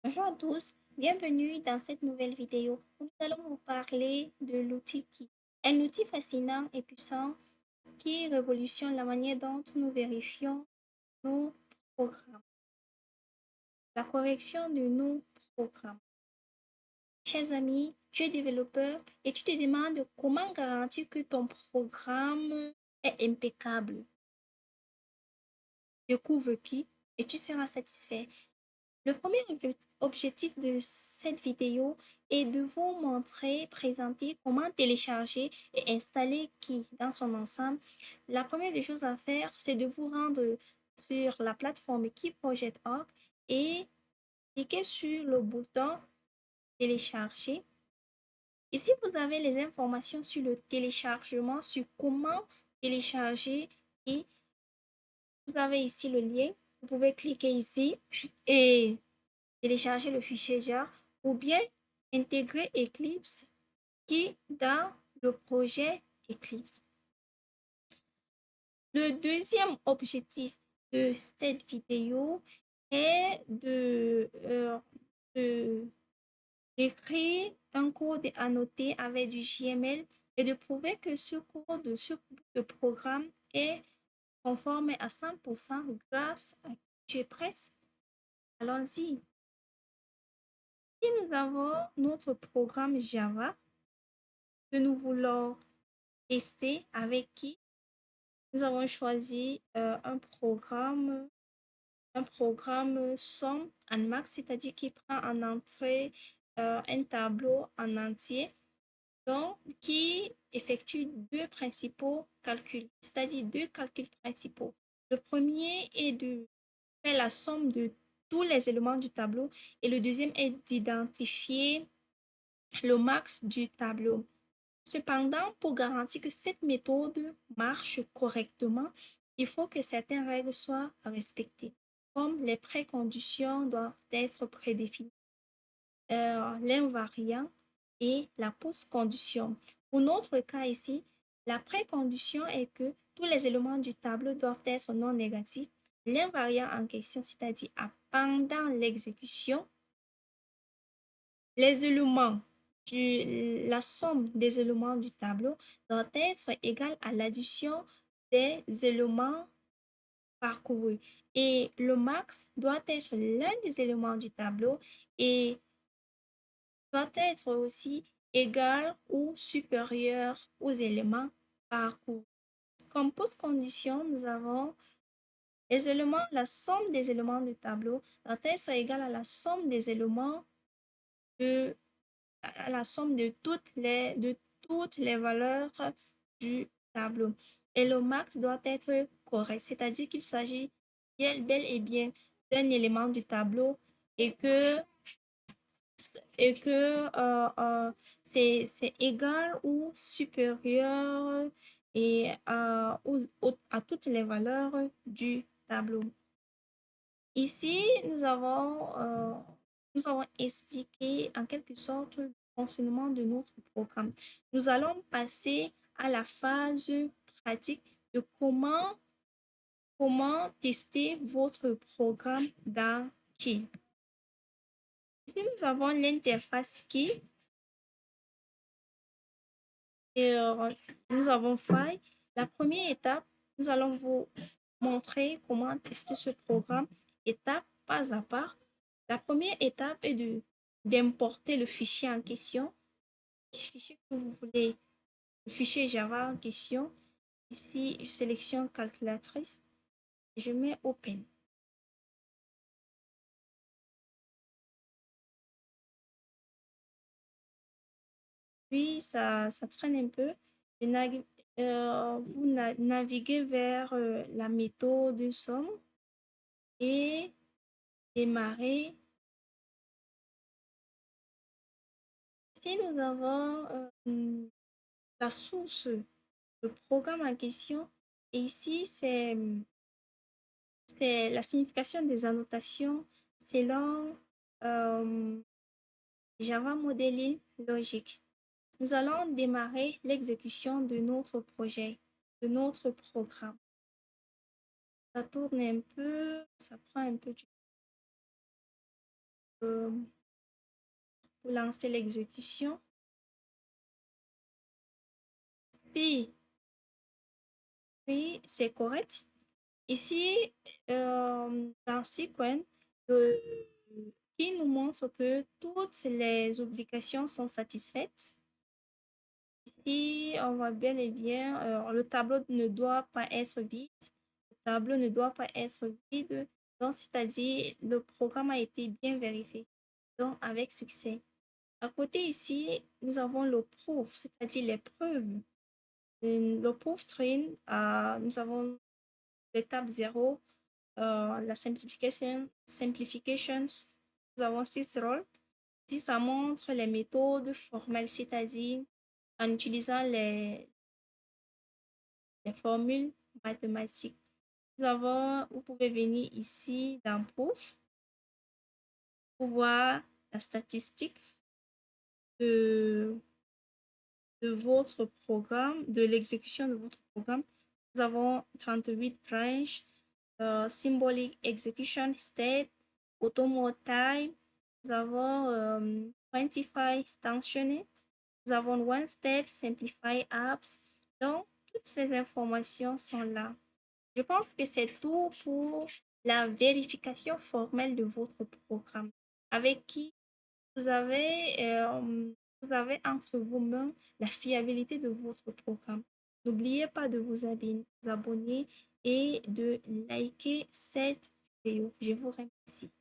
Bonjour à tous, bienvenue dans cette nouvelle vidéo où nous allons vous parler de l'outil Ki. Un outil fascinant et puissant qui révolutionne la manière dont nous vérifions nos programmes. La correction de nos programmes. Chers amis, tu es développeur et tu te demandes comment garantir que ton programme est impeccable. Découvre Ki et tu seras satisfait. Le premier objectif de cette vidéo est de vous présenter comment télécharger et installer Ki dans son ensemble. La première des choses à faire, c'est de vous rendre sur la plateforme KiProject.org et cliquer sur le bouton télécharger. Ici, vous avez les informations sur le téléchargement, sur comment télécharger et vous avez ici le lien. Vous pouvez cliquer ici et télécharger le fichier jar ou bien intégrer Eclipse qui dans le projet Eclipse. Le deuxième objectif de cette vidéo est d'écrire un code annoté avec du JML et de prouver que ce code, ce bout de programme est conforme à 100% grâce à tu es prête? Allons-y. Ici, nous avons notre programme Java que nous voulons tester avec Ki. Nous avons choisi un programme Sum and Max, c'est-à-dire qui prend en entrée un tableau en entier, donc qui effectue deux principaux calculs, c'est-à-dire deux calculs principaux. Le premier est de faire la somme de tous les éléments du tableau et le deuxième est d'identifier le max du tableau. Cependant, pour garantir que cette méthode marche correctement, il faut que certaines règles soient respectées, comme les préconditions doivent être prédéfinies, l'invariant et la post-condition. Pour notre cas ici, la précondition est que tous les éléments du tableau doivent être non négatifs. L'invariant en question, c'est-à-dire pendant l'exécution, les éléments la somme des éléments du tableau doit être égale à l'addition des éléments parcourus. Et le max doit être l'un des éléments du tableau et doit être aussi égal ou supérieur aux éléments parcourus. Comme post-condition, nous avons les éléments, la somme des éléments du tableau doit être égale à la somme des éléments de à la somme de toutes les valeurs du tableau. Et le max doit être correct, c'est-à-dire qu'il s'agit bel et bien d'un élément du tableau et que, c'est égal ou supérieur et à toutes les valeurs du tableau. Ici, nous avons expliqué en quelque sorte le fonctionnement de notre programme. Nous allons passer à la phase pratique de comment tester votre programme dans Ki. Ici, nous avons l'interface Ki et nous avons File. La première étape, nous allons vous montrer comment tester ce programme étape pas à pas. La première étape est d'importer le fichier en question, le fichier que vous voulez, le fichier Java en question. Ici, je sélectionne calculatrice et je mets Open. Puis, ça traîne un peu. Vous naviguez vers la méthode somme et démarrer. Ici, nous avons la source, le programme en question. Et ici, c'est la signification des annotations selon Java Modeling Logic. Nous allons démarrer l'exécution de notre projet, de notre programme. Ça tourne un peu, ça prend un peu du temps. euh, pour lancer l'exécution. Si oui, c'est correct. Ici, dans Sequence, le- il nous montre que toutes les obligations sont satisfaites. Ici, on voit bien et bien, le tableau ne doit pas être vide. Le tableau ne doit pas être vide. Donc, c'est-à-dire, le programme a été bien vérifié. Donc, avec succès. À côté ici, nous avons le proof, c'est-à-dire les preuves. Le proof train, nous avons l'étape 0, la simplifications. Nous avons 6 rôles. Ici, ça montre les méthodes formelles, c'est-à-dire en utilisant les formules mathématiques. Vous pouvez venir ici dans Proof pour voir la statistique de, de votre programme, de l'exécution de votre programme. Nous avons 38 branches, symbolic execution step, automate time. Nous avons 25 stationed. Nous avons one step, simplify apps. Donc, toutes ces informations sont là. Je pense que c'est tout pour la vérification formelle de votre programme, avec qui vous avez, vous avez entre vos mains la fiabilité de votre programme. N'oubliez pas de vous abonner et de liker cette vidéo. Je vous remercie.